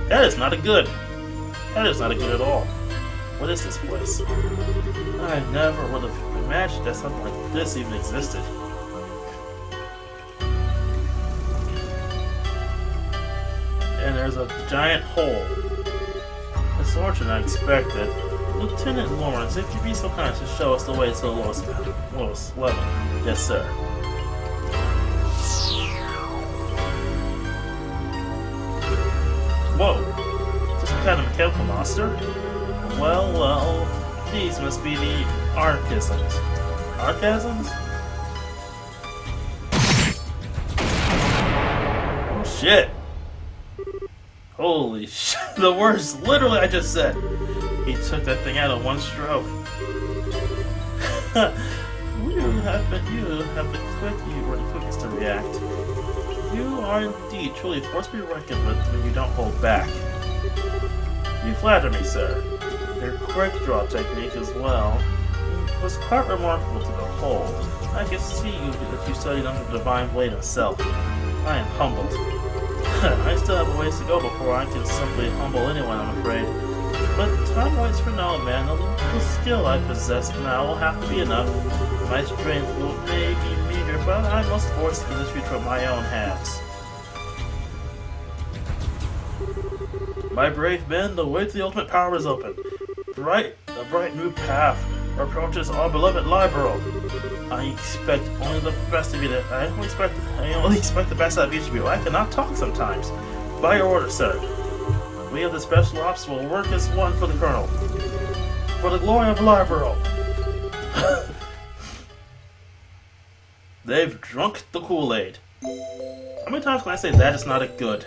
That is not a good. That is not a good at all. What is this place? I never would have imagined that something like this even existed. And there's a giant hole. It's larger than I expected. Lieutenant Lawrence, if you'd be so kind as to show us the way to the lowest level. Yes, sir. Whoa! Is this some kind of mechanical monster? Well, these must be the archasms. Archasms? Oh shit! Holy shit, the words literally I just said. He took that thing out in one stroke. you have been the quickest to react. You are indeed truly a force to be reckoned with when you don't hold back. You flatter me, sir. Your quick draw technique as well was quite remarkable to behold. I can see that you studied under the Divine Blade himself. I am humbled. I still have a ways to go before I can simply humble anyone, I'm afraid. But time waits for no man. The skill I possess now will have to be enough. My strength may be meager, but I must force this future of my own hands. My brave men, the way to the ultimate power is open. A bright new path approaches our beloved Libero. I expect only the best of you. I only expect the best out of each of you. I cannot talk sometimes. By your order, sir. We of the Special Ops will work as one for the Colonel. For the glory of Libero. They've drunk the Kool-Aid. How many times can I say that is not a good?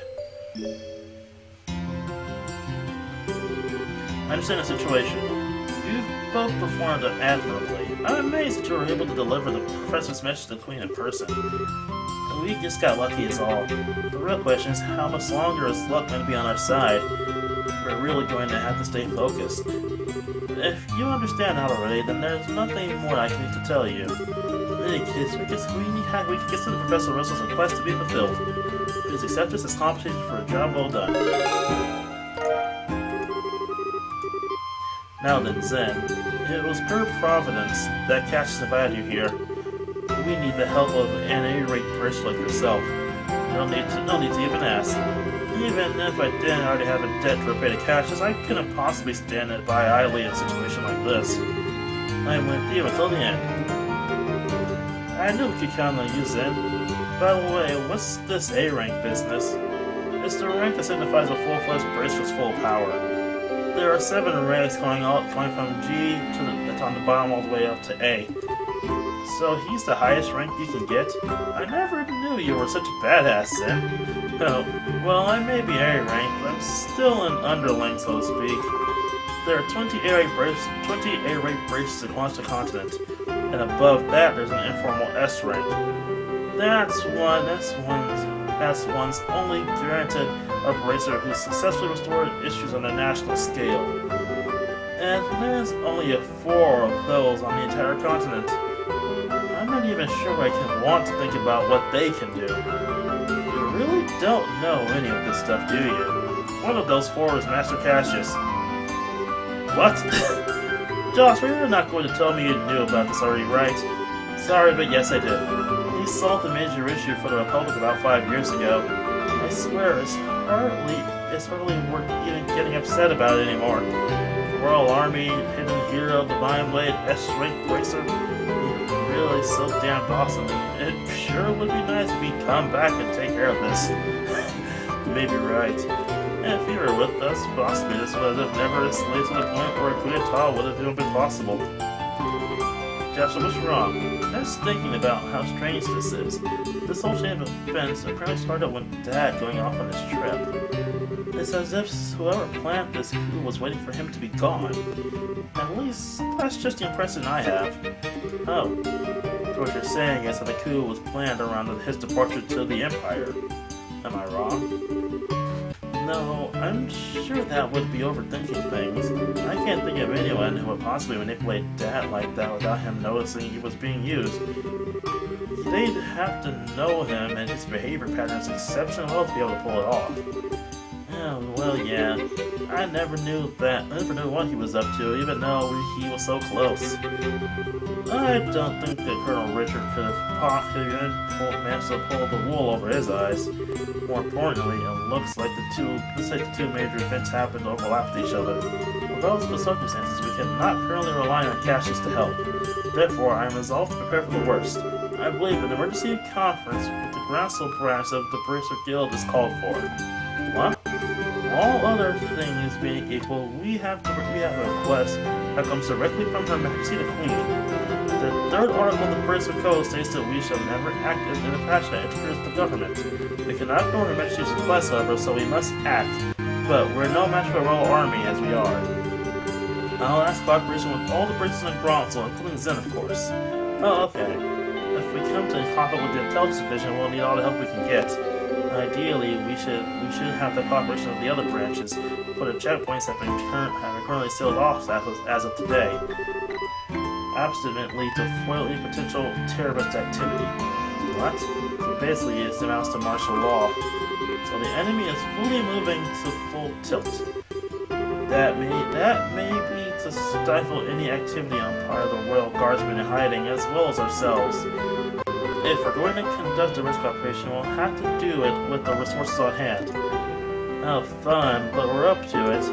I understand the situation. You've both performed admirably. I'm amazed that you were able to deliver the Professor's message to the Queen in person. We just got lucky is all. The real question is how much longer is luck going to be on our side? We're really going to have to stay focused. If you understand that already, then there's nothing more I need to tell you. In any case, we can consider Professor Russell's request to be fulfilled. Please accept this as compensation for a job well done. Now then, Zen, it was pure providence that Cassius invited you here. We need the help of an irate person like yourself. No need to even ask. Even if I didn't already have a debt to repay to Cassius, I couldn't possibly stand it by idly in a situation like this. I am with you until the end. I knew we could count on you, Zen. By the way, what's this A-rank business? It's the rank that signifies a full-fledged bracer's full power. There are 7 ranks going from G on the bottom all the way up to A. So he's the highest rank you can get? I never knew you were such a badass, Zen. Oh, well, I may be A rank, but I'm still an underling, so to speak. There are 20 A-rank braces across the continent, and above that there's an informal S rank. That's one's only granted a bracer who successfully restored issues on a national scale. And there's only 4 of those on the entire continent. I'm not even sure I can want to think about what they can do. You really don't know any of this stuff, do you? One of those 4 is Master Cassius. What? Josh, you're not going to tell me you knew about this already, right? Sorry, but yes I did. He solved a major issue for the Republic about 5 years ago. I swear, it's hardly worth even getting upset about it anymore. Royal Army, Hidden Hero, Divine Blade, S-Rank Bracer. Really so damn awesome. It sure would be nice if he'd come back and take care of this. You may be right. And if you were with us, possibly this would have never escalated to the point where a coup d'etat would have even been possible. Josh, what's wrong? I was thinking about how strange this is. This whole chain of events apparently started with Dad going off on this trip. It's as if whoever planned this coup was waiting for him to be gone. At least, that's just the impression I have. Oh, so what you're saying is that the coup was planned around his departure to the Empire. Am I wrong? No, I'm sure that would be overthinking things. I can't think of anyone who would possibly manipulate Dad like that without him noticing he was being used. They'd have to know him and his behavior patterns exceptionally well to be able to pull it off. Well, yeah. I never knew what he was up to, even though he was so close. I don't think that Colonel Richard could have managed to pull the wool over his eyes. More importantly, it looks like the two major events happened to overlap with each other. Regardless of the circumstances, we cannot currently rely on Cassius to help. Therefore, I am resolved to prepare for the worst. I believe an emergency conference with the Groundsel branch of the Bracer Guild is called for. What? All other things being equal, we have a request that comes directly from Her Majesty the Queen. The third article of the Bracer Code states that we shall never act in a fashion that interferes with the government. We cannot ignore Her Majesty's request, however, so we must act. But we're no match for a royal army as we are. I'll ask cooperation with all the Bracers in Groundsel, including Zen, of course. Oh, okay. If we come to conflict with the intelligence division, we'll need all the help we can get. Ideally, we should have the cooperation of the other branches, but the checkpoints have been currently sealed off as of today. Abstinently to foil any potential terrorist activity. What? So basically, it amounts to martial law. So the enemy is fully moving to full tilt. That may be to stifle any activity on part of the Royal Guardsmen in hiding, as well as ourselves. If we're going to conduct a risk operation, we'll have to do it with the resources on hand. Oh, fun, but we're up to it.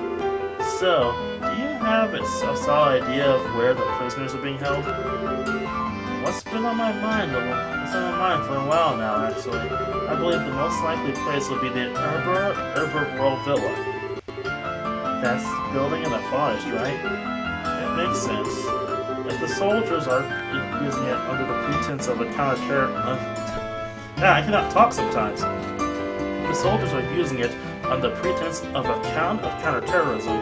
So, do you have a solid idea of where the prisoners are being held? What's been on my mind? It's on my mind for a while now, actually. I believe the most likely place would be the Erber Royal Villa. That's the building in the forest, right? It makes sense. If the soldiers are using it under the pretense of a counter-terror... I cannot talk sometimes. If the soldiers are using it under pretense of a counter-terrorism,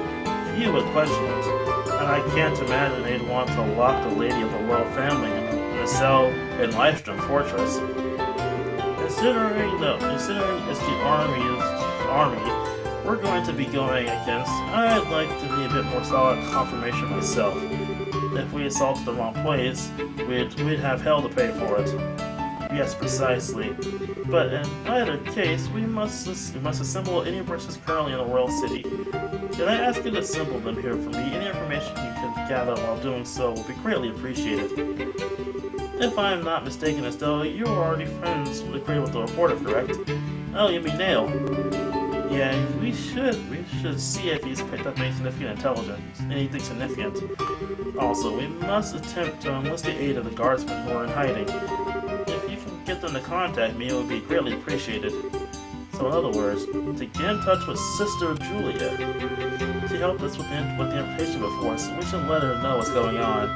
few would question it. And I can't imagine they'd want to lock the lady of the royal family in a cell in Lifestrom Fortress. Considering it's the army we're going to be going against, I'd like to need a bit more solid confirmation myself. If we assaulted the wrong place, we'd have hell to pay for it. Yes, precisely. But in either case, we must assemble any branches currently in the royal city. Can I ask you to assemble them here for me? Any information you can gather while doing so will be greatly appreciated. If I am not mistaken, as though you are already friends with the reporter, correct? Oh, you mean Nail? Yeah, we should see if he's picked up anything significant. Also, we must attempt to enlist the aid of the guardsmen who are in hiding. If you can get them to contact me, it would be greatly appreciated. So in other words, to get in touch with Sister Julia. She helped us with the information before, so we should let her know what's going on.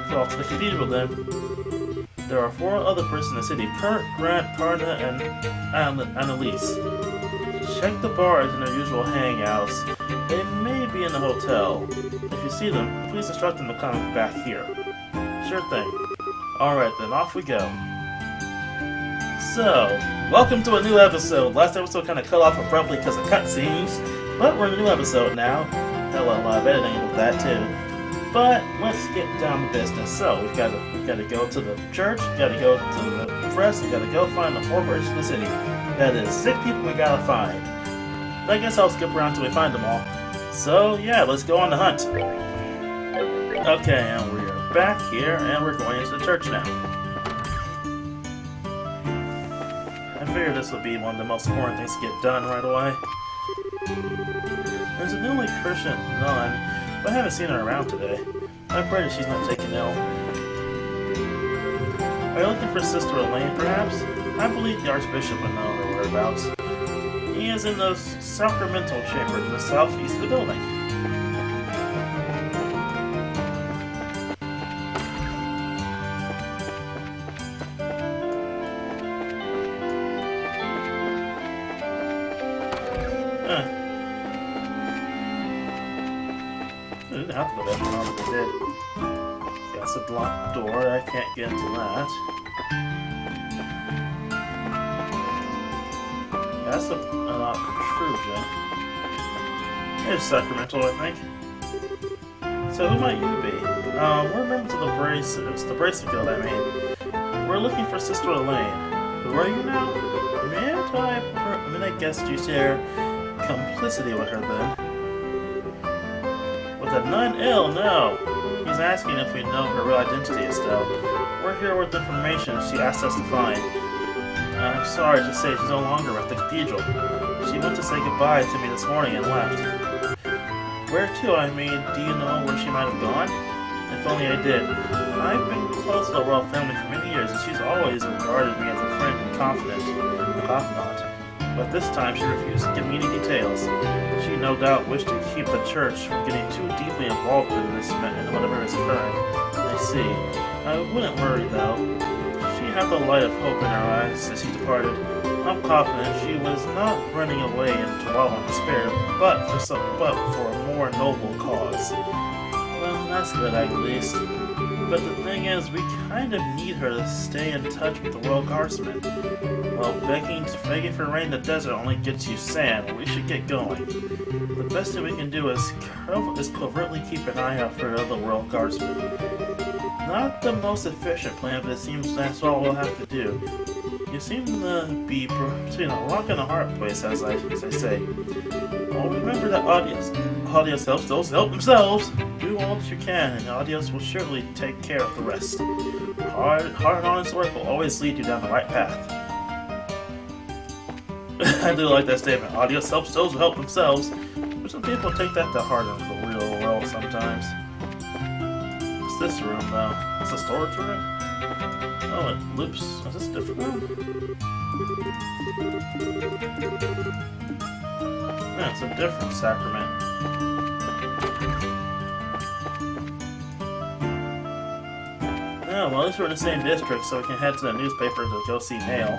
So off to the cathedral then. There are 4 other persons in the city: Kurt, Grant, Parna, and Annalise. Check the bars in their usual hangouts. They may be in the hotel. If you see them, please instruct them to come back here. Sure thing. Alright then, off we go. So, welcome to a new episode. Last episode kind of cut off abruptly because of cutscenes, but we're in a new episode now. Hell, a lot of editing with that too. But let's get down to business. So we've got to go to the church, got to go to the press, we got to go find the 4 branches of the city. That is 6 people we gotta find. But I guess I'll skip around till we find them all. So yeah, let's go on the hunt. Okay, and we're back here, and we're going into the church now. I figured this would be one of the most important things to get done right away. There's a newly Christian nun, but I haven't seen her around today. I pray that she's not taken ill. Are you looking for Sister Elaine, perhaps? I believe the Archbishop would know her whereabouts. He is in the sacramental chamber in the southeast of the building. I didn't have to go that far, but they did. That's a locked door, I can't get into that. That's an protrusion. It's Sacramento, I think. So who might you be? We're members of the Bracers, the Bracer Guild, I mean. We're looking for Sister Elaine. Who are you now? I guess you share complicity with her then. With a nun ill, no. He's asking if we know her real identity, Estelle. We're here with information she asked us to find. I'm sorry to say she's no longer at the cathedral. She went to say goodbye to me this morning and left. Where to, I mean? Do you know where she might have gone? If only I did. I've been close to the royal family for many years, and she's always regarded me as a friend and confidant. But this time she refused to give me any details. She no doubt wished to keep the church from getting too deeply involved in this and whatever is occurring. I see. I wouldn't worry, though. She had the light of hope in her eyes as she departed. I'm confident she was not running away into wallow in despair, but for a more noble cause. Well, that's good at least. But the thing is, we kind of need her to stay in touch with the Royal Guardsmen. Well, begging for rain in the desert only gets you sand. We should get going. The best thing we can do is covertly keep an eye out for other Royal Guardsmen. Not the most efficient plan, but it seems that's all we'll have to do. You seem to be between a rock and a hard place, as I say. Well, remember that Audios helps those who help themselves. Do all that you can, and Audios will surely take care of the rest. Hard and honest work will always lead you down the right path. I do like that statement. Audios helps those who help themselves. But some people take that to heart in the real world sometimes. What's this room, though? It's a storage room? Oh, it loops. Is this a different room? Yeah, it's a different sacrament. Oh, well, at least we're in the same district, so we can head to the newspaper to go see Nail.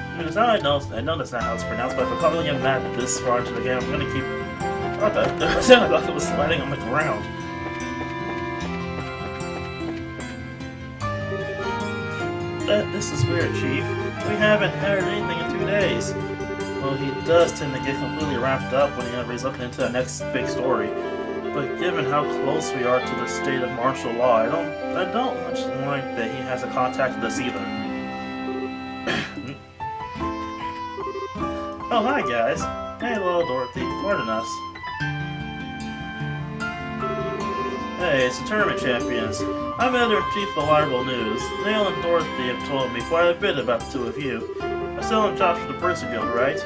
I mean, it's not I know that's not how it's pronounced, but if I'm probably getting that this far into the game, I'm gonna keep... I thought it was sliding on the ground. This is weird, Chief. We haven't heard anything in 2 days. Well, he does tend to get completely wrapped up whenever he's looking into the next big story. But given how close we are to the state of martial law, I don't much like that he hasn't contacted us either. Oh, hi guys. Hey, little Dorothy. Pardon us. Hey, it's the tournament champions. I'm editor-in-chief of the Library News. Neil and Dorothy have told me quite a bit about the two of you. I'm selling jobs for the Barista Guild, right?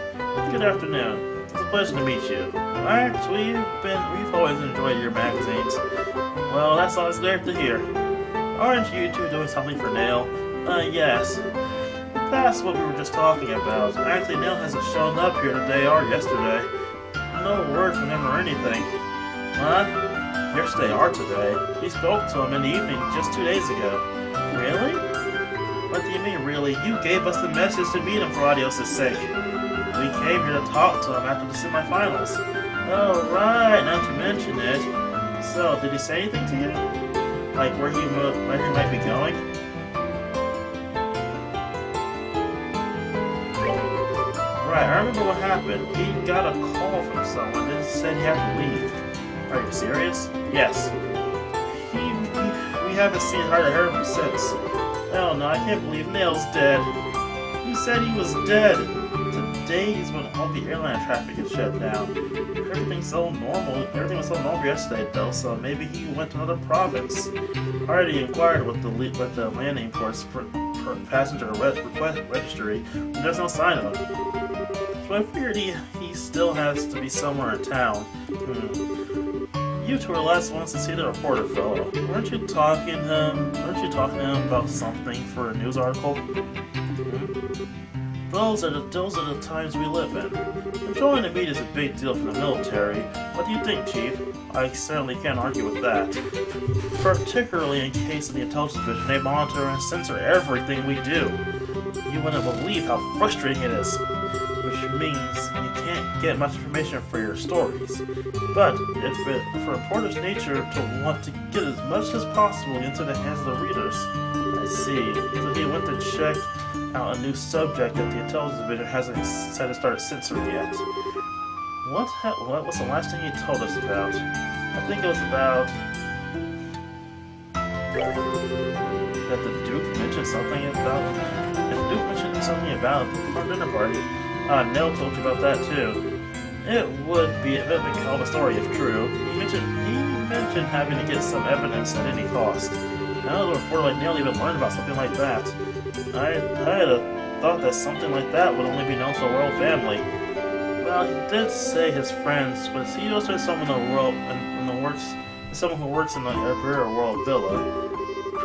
Good afternoon. It's a pleasure to meet you. We've always enjoyed your magazines. Well, that's always great to hear. Aren't you two doing something for Nail? Yes. That's what we were just talking about. Actually, Nail hasn't shown up here today or yesterday. No word from him or anything. What? Yes, they are today. We spoke to him in the evening just 2 days ago. Really? What do you mean, really? You gave us the message to meet him for Audios' sake. We came here to talk to him after the semifinals. Oh, right, now to mention it. So, did he say anything to you? Like where he might be going? Right, I remember what happened. He got a call from someone that said he had to leave. Are you serious? Yes. We haven't seen her or heard him since. Oh no, I can't believe Nail's dead. He said he was dead. Today is when all the airline traffic is shut down. Everything was so normal yesterday though, so maybe he went to another province. I already inquired with the landing port's passenger registry, and there's no sign of him. So I figured he still has to be somewhere in town. You two were last ones to see the reporter fellow. Weren't you talking to him about something for a news article? Those are the times we live in. Joining a meet is a big deal for the military. What do you think, Chief? I certainly can't argue with that. Particularly in case of the intelligence division, they monitor and censor everything we do. You wouldn't believe how frustrating it is. Which means you can't get much information for your stories. But for a reporter's nature to want to get as much as possible into the hands of the readers. I see. So he went to check out a new subject that the intelligence division hasn't said it started censoring yet. What was the last thing he told us about? I think it was about that the Duke mentioned something about the dinner party. Nell told you about that too. It would be a bit of a hell of a story if true. He mentioned having to get some evidence at any cost. Now the reporter like Nell even learned about something like that. I had thought that something like that would only be known to the royal family. Well, he did say his friends, but he also someone someone who works in the Imperial Royal Villa.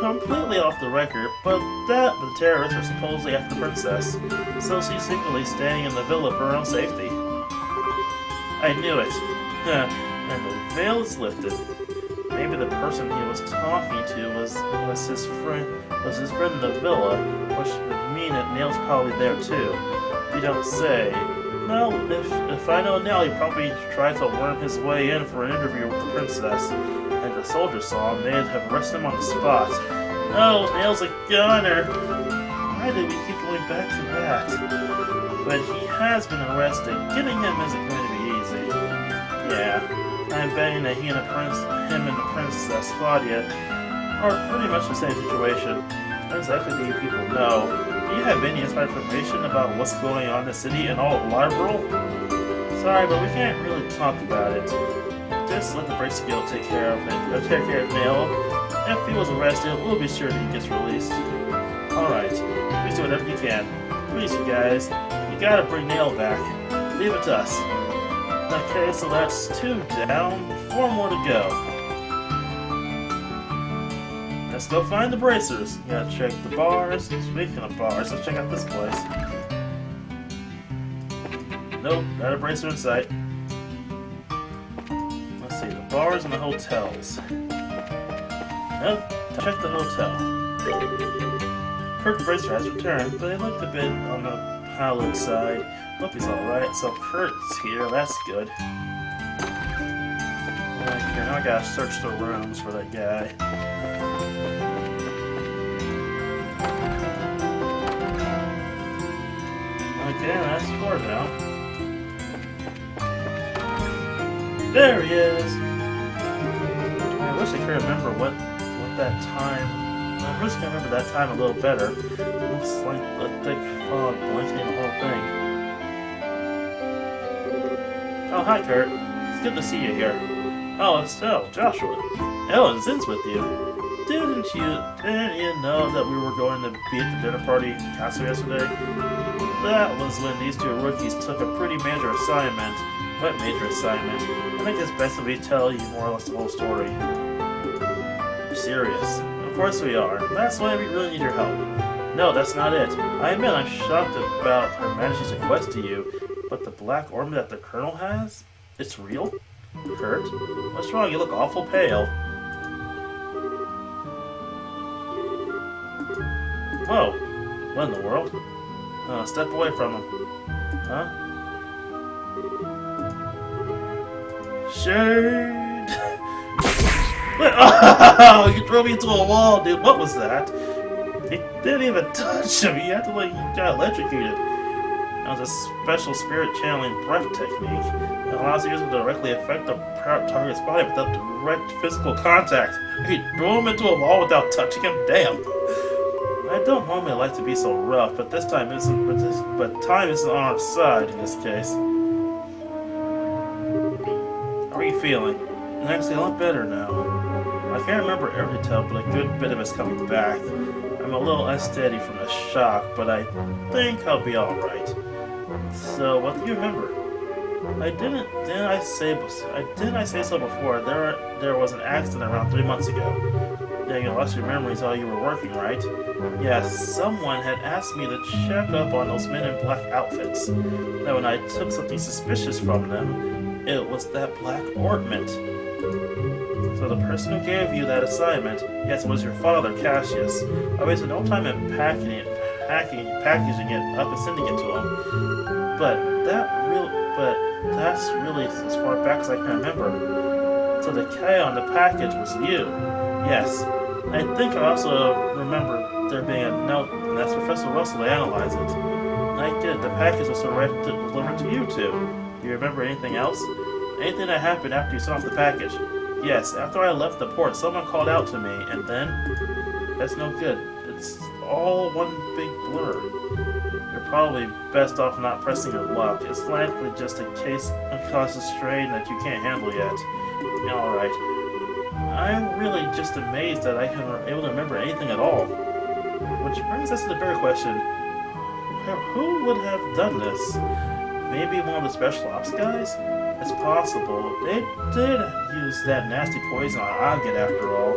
Completely off the record, but the terrorists are supposedly after the princess, so she's secretly staying in the villa for her own safety. I knew it. And the veil is lifted. Maybe the person he was talking to was his friend in the villa, which would mean that Nail's probably there too. You don't say. Well, if I know Nail, he'd probably try to worm his way in for an interview with the princess, and the soldiers saw him, they'd have arrested him on the spot. Oh, Nail's a gunner! Why did we keep going back to that? But he has been arrested. Getting him isn't going to be easy. Yeah, I'm betting that him and the princess, Claudia, are pretty much the same situation. Not exactly do you people know. Do you have any inside information about what's going on in the city and all of Liberal? Sorry, but we can't really talk about it. Just let the Brace Guild take care of it. Take care of Nail. If he was arrested, we'll be sure that he gets released. Alright, please do whatever you can. Please, you guys. You gotta bring Nail back. Leave it to us. Okay, so that's 2 down, 4 more to go. Let's go find the bracers. You gotta check the bars. Speaking of bars, let's check out this place. Nope, not a bracer in sight. Let's see, the bars and the hotels. Nope, check the hotel. Kurt the bracer has returned, but he looked a bit on the pallid side. Hope he's alright, so Kurt's here, that's good. Okay, now I gotta search the rooms for that guy. Okay, that's 4 now. There he is! I wish I could remember what that time... I wish I could remember that time a little better. Looks like a thick fog blanketing the whole thing. Oh, hi Kurt. It's good to see you here. Oh, so, Joshua. Ellen Zinn's with you. Didn't you know that we were going to be at the dinner party in Castle yesterday? That was when these 2 rookies took a pretty major assignment. What major assignment? I think it's best if we tell you more or less the whole story. You're serious? Of course we are. That's why we really need your help. No, that's not it. I admit I'm shocked about Her Majesty's request to you, but the black orb that the Colonel has? It's real? Kurt? What's wrong? You look awful pale. Whoa. What in the world? Step away from him. Huh? Shade! Oh, you threw me into a wall, dude. What was that? He didn't even touch him. You acted like he got electrocuted. That was a special spirit channeling breath technique that allows users to directly affect the target's body without direct physical contact. He threw him into a wall without touching him. Damn. I don't normally like to be so rough, but this time isn't. But time isn't on our side in this case. How are you feeling? I'm actually a lot better now. I can't remember every detail, but a good bit of it's coming back. I'm a little unsteady from the shock, but I think I'll be all right. So, what do you remember? Didn't I say so before? There was an accident around 3 months ago. Yeah, you lost your memories while you were working, right? Yeah, someone had asked me to check up on those men in black outfits. Now, when I took something suspicious from them, it was that black ornament. So the person who gave you that assignment, yes, it was your father, Cassius. I wasted no time in packaging it up and sending it to him. But that's really as far back as I can remember. So the K on the package was you. Yes. I think I also remember there being a note, and that's Professor Russell to analyze it. I did. The package was delivered to you two. Do you remember anything else? Anything that happened after you saw off the package? Yes, after I left the port, someone called out to me, and then... That's no good. It's all one big blur. Your probably best off not pressing your luck. It's likely just a case of causes strain that you can't handle yet. Alright. I'm really just amazed that I can able to remember anything at all. Which brings us to the bigger question. Who would have done this? Maybe one of the special ops guys? It's possible. They did use that nasty poison on Agate after all.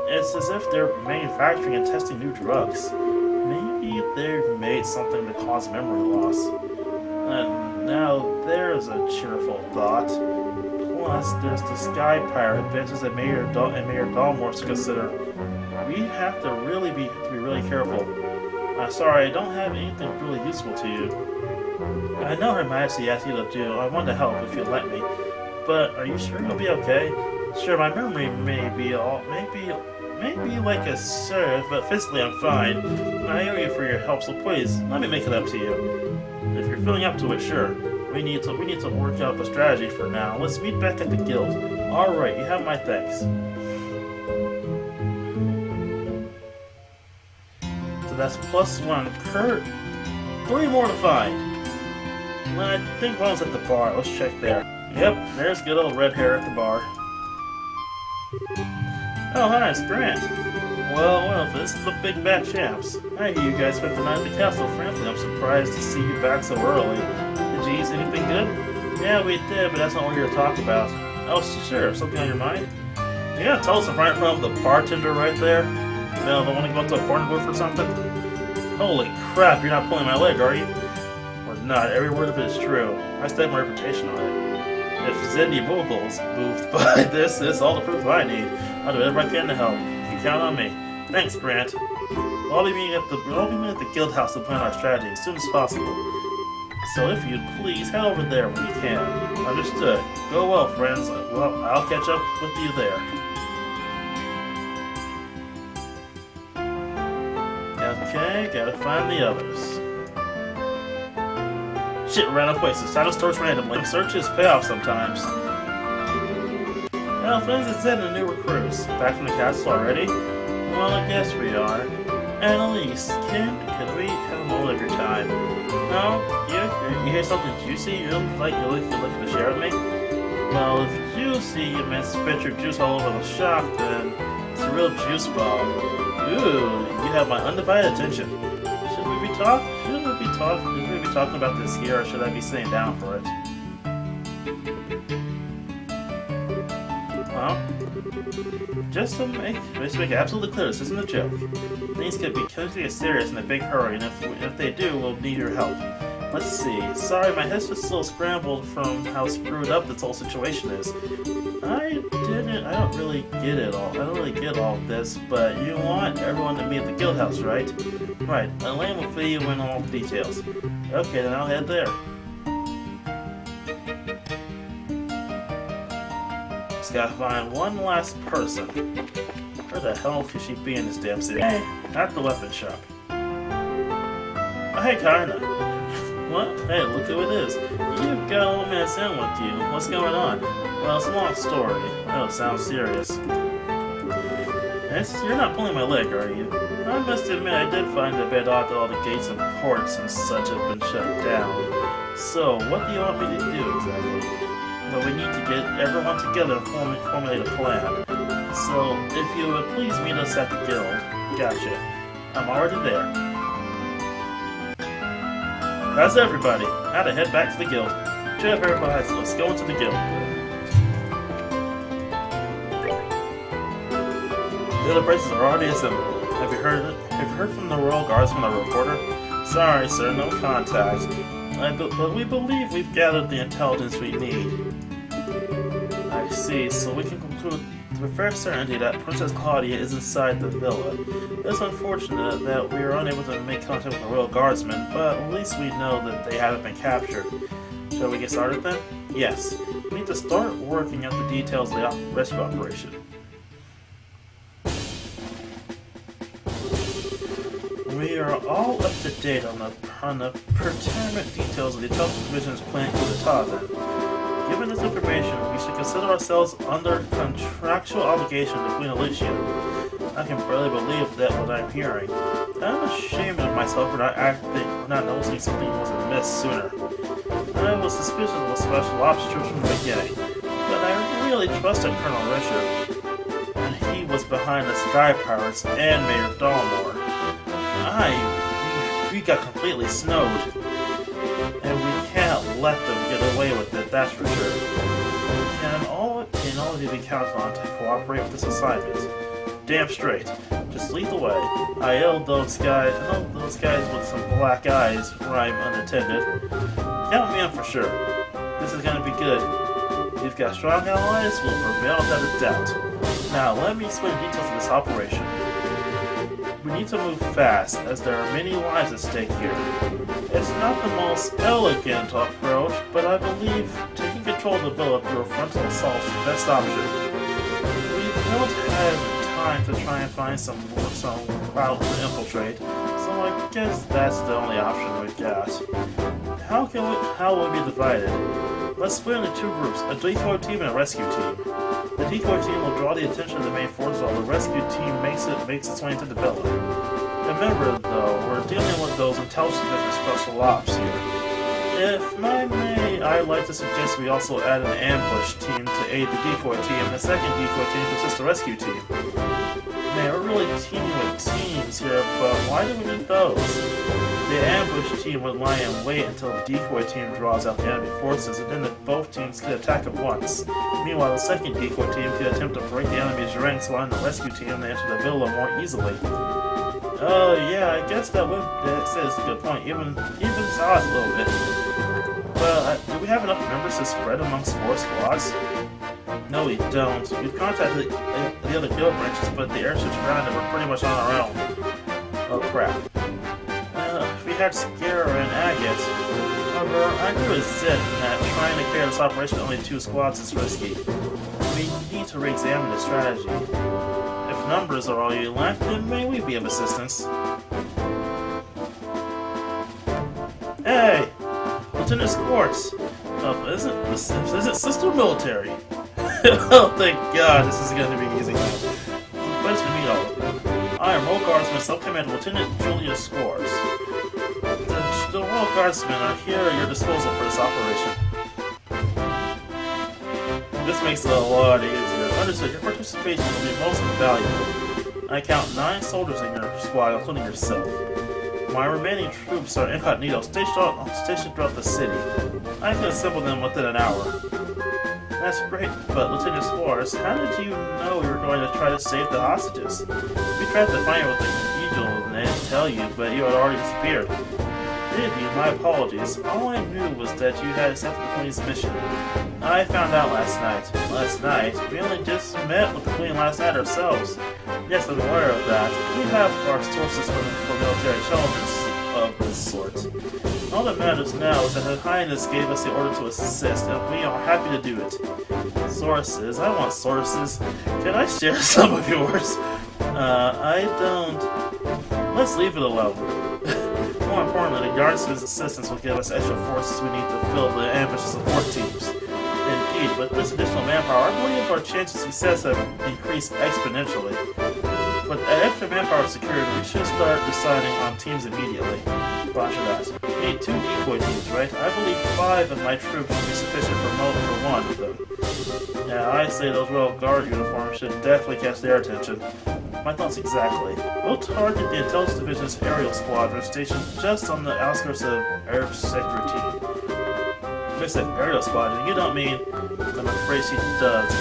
It's as if they're manufacturing and testing new drugs. Maybe they've made something to cause memory loss. And now there's a cheerful thought. Plus, there's the Sky Pirate adventures and Mayor Dalmore to consider. We have to be really careful. Sorry, I don't have anything really useful to you. I know Her Majesty asked you to do. I want to help if you'll let me. But are you sure you'll be okay? Sure, my memory may be like a serve, but physically I'm fine. I owe you for your help, so please let me make it up to you. If you're feeling up to it, sure. We need to work out a strategy for now. Let's meet back at the guild. All right, you have my thanks. So that's +1. Kurt, 3 more to find. I think one's at the bar. Let's check there. Yep, there's good old red hair at the bar. Oh, hi, it's Grant. Well, this is the big bad champs. I hear you guys spent the night at the castle. Frankly, I'm surprised to see you back so early. Did you eat anything good? Yeah, we did, but that's not what we're here to talk about. Oh, sure. Something on your mind? You gotta tell us in front of the bartender right there. No, I want to go up to a corner booth or something? Holy crap, you're not pulling my leg, are you? Or not, every word of it is true. I stake my reputation on it. If Zendy Mobile's moved by this is all the proof I need. I'll do whatever I can to help. You can count on me. Thanks, Grant. We'll be meeting at the guild house to plan our strategy as soon as possible. So if you'd please head over there when you can. Understood. Go well, friends. Well, I'll catch up with you there. Okay, gotta find the others. Shit, random places. Title stores randomly. Searches pay off sometimes. Well, friends, it's Zed and the new recruits. Back from the castle already? Well, I guess we are. Annalise, could we have a moment of your time? No? You hear something juicy? You're looking to share with me? Well, if juicy you meant spit your juice all over the shop, then it's a real juice bomb. Ooh, you have my undivided attention. Should we be talking about this here, or should I be sitting down for it? Huh? Just to make it absolutely clear, this isn't a joke. Things could get serious in a big hurry, and if they do, we'll need your help. Let's see. Sorry, my head's just a little scrambled from how screwed up this whole situation is. I don't really get all of this, but you want everyone to meet at the guild house, right? Right. Elaine will fill you in on all the details. Okay, then I'll head there. Just gotta find one last person. Where the hell could she be in this damn city? Hey, at the weapon shop. Oh, hey, Karna. What? Hey, look who it is. You've got a old man Sam with you. What's going on? Well, it's a long story. Oh, it sounds serious. You're not pulling my leg, are you? I must admit, I did find it a bit odd that all the gates and ports and such have been shut down. So, what do you want me to do exactly? Well, we need to get everyone together and formulate a plan. So, if you would please meet us at the guild. Gotcha. I'm already there. That's everybody. Now to head back to the guild. Cheer up, everybody, so let's go into the guild. The other braces are already assembled. Have you heard from the Royal Guardsman, a reporter? Sorry, sir, no contact. But we believe we've gathered the intelligence we need. I see, so we can conclude with fair certainty that Princess Claudia is inside the villa. It's unfortunate that we are unable to make contact with the Royal Guardsmen, but at least we know that they haven't been captured. Shall we get started then? Yes. We need to start working out the details of the rescue operation. We are all up to date on the pertinent details of the Intelligence Division's plan coup d'etat then. Given this information, we should consider ourselves under contractual obligation to Queen Alicia. I can barely believe that what I'm hearing. I'm ashamed of myself for not noticing something was amiss sooner. I was suspicious of the special ops troops from the beginning, but I really trusted Colonel Richard, and he was behind the Sky Pirates and Mayor Dalmore. We got completely snowed, and we can't let them get away with it, that's for sure. Can all of you be counted on to cooperate with this assignment? Damn straight. Just lead the way. I know those guys with some black eyes rhyme unattended. Count me in for sure. This is gonna be good. We've got strong allies, we'll prevail without a doubt. Now, let me explain the details of this operation. We need to move fast, as there are many lives at stake here. It's not the most elegant approach, but I believe taking control of the villa through a frontal assault is the best option. We don't have time to try and find some route to infiltrate, so I guess that's the only option we've got. How will we be divided? Let's split into two groups, a decoy team and a rescue team. The decoy team will draw the attention of the main force while the rescue team makes its way into the villa. Remember, though, we're dealing with those intelligence and special ops here. If I may, I'd like to suggest we also add an ambush team to aid the decoy team and a second decoy team to assist the rescue team. Man, we're really teaming with teams here, but why do we need those? The ambush team would lie in wait until the decoy team draws out the enemy forces, and then both teams could attack at once. Meanwhile, the second decoy team could attempt to break the enemy's ranks while the rescue team they enter the villa more easily. Oh yeah, I guess that says a good point. Even odds a little bit. But do we have enough members to spread amongst 4 squads? No, we don't. We've contacted the other guild branches, but the airships around them are pretty much on our own. Oh crap. If we had Scare and Agate, however, I agree with Zed that trying to carry this operation with only 2 squads is risky. We need to re-examine the strategy. If numbers are all you lack, then may we be of assistance. Hey! Lieutenant Squartz! Is it Sister Military? Oh, thank God, this is going to be easy now. Pleasure to meet all of you. I am Royal Guardsman Sub-Commander Lieutenant Julius Squartz. The Royal Guardsmen are here at your disposal for this operation. This makes it a lot easier. Understood, your participation will be most invaluable. I count 9 soldiers in your squad, including yourself. My remaining troops are incognito, stationed throughout the city. I can assemble them within an hour. That's great, but Lieutenant Squartz, how did you know we were going to try to save the hostages? We tried to find you with the cathedral and they didn't tell you, but you had already disappeared. Did you? My apologies. All I knew was that you had accepted the Queen's mission. I found out last night. Last night? We only just met with the Queen last night ourselves. Yes, I'm aware of that. We have our sources for military intelligence of this sort. All that matters now is that Her Highness gave us the order to assist, and we are happy to do it. Sources? I want sources. Can I share some of yours? I don't. Let's leave it alone. More importantly, the Guardsman's assistance will give us extra forces we need to fill the ambush support teams. Indeed, with this additional manpower, I believe our chances of success have increased exponentially. With extra manpower secured, we should start deciding on teams immediately. Roger that. We need 2 decoy teams, right? I believe 5 of my troops should be sufficient for one of them. Yeah, I say those Royal Guard uniforms should definitely catch their attention. My thoughts exactly. We'll target the Intelligence Division's aerial squadron stationed just on the outskirts of Arab Sector Team. When I said aerial squadron, you don't mean, I'm afraid she does.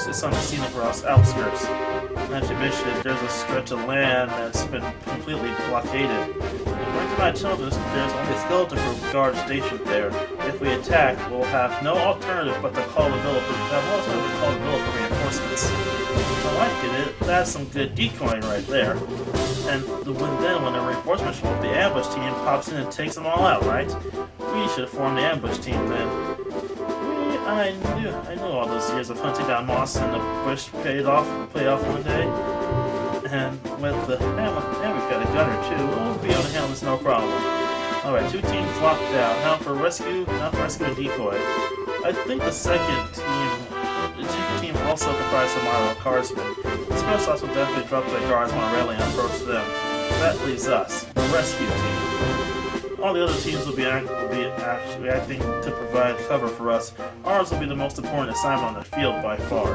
It's on the scenic route's outskirts. Not to mention, there's a stretch of land that's been completely blockaded. According to my intelligence, there's only a skeleton group guard stationed there. If we attack, we'll have no alternative but to call the villa for reinforcements. I like it. That's some good decoying right there. And when the reinforcements show up, the ambush team pops in and takes them all out, right? We should form the ambush team then. I knew all those years of hunting down moss in the bush paid off one day. And with the we've got a gunner too. We'll be able to handle this no problem. Alright, 2 teams locked down. Now for rescue and decoy. I think the second team also comprised of Mario Cardsmen. The Special Ops will definitely drop their guards when Aurelia approach them. That leaves us, the rescue team. All the other teams will be actually acting to provide cover for us. Ours will be the most important assignment on the field by far.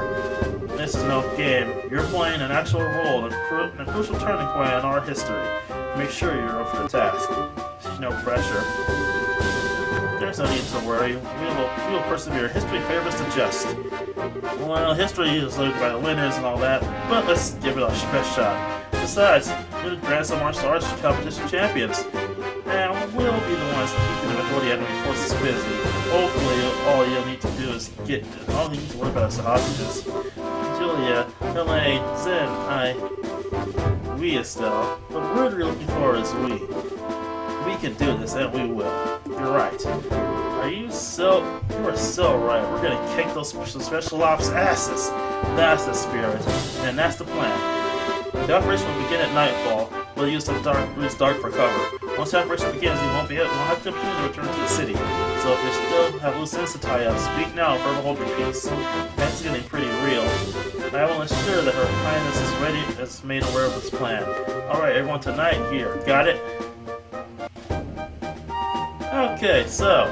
This is no game. You're playing an actual role in a crucial turning point in our history. Make sure you're up for the task. There's no pressure. There's no need to worry. We will persevere. History favors the just. Well, history is lived by the winners and all that, but let's give it a best shot. Besides, we're the Grand Slam Martial Arts Competition champions. And we'll be the ones keeping the majority enemy forces busy. Hopefully, all you'll need to do is all you need to worry about is the hostages. Julia, Elaine, Zen, we, Estelle. What we're really looking for is we. We can do this, and we will. You're right. You are so right. We're gonna kick those special ops asses. That's the spirit, and that's the plan. The operation will begin at nightfall. We'll use dark for cover. Once the operation begins, you won't have the opportunity to return to the city. So if you still have loose ends to tie up, speak now or forever hold your peace. That's getting pretty real. I will ensure that Her Highness is made aware of this plan. Alright, everyone, tonight here. Got it? Okay, so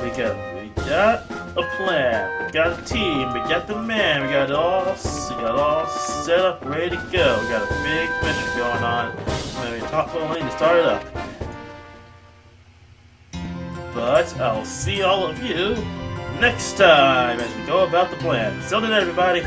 we got a plan, we got a team, we got the man, we got it all set up, ready to go. We got a big mission going on. Maybe talk to Elaine to start it up. But I'll see all of you next time as we go about the plan. Till then, everybody.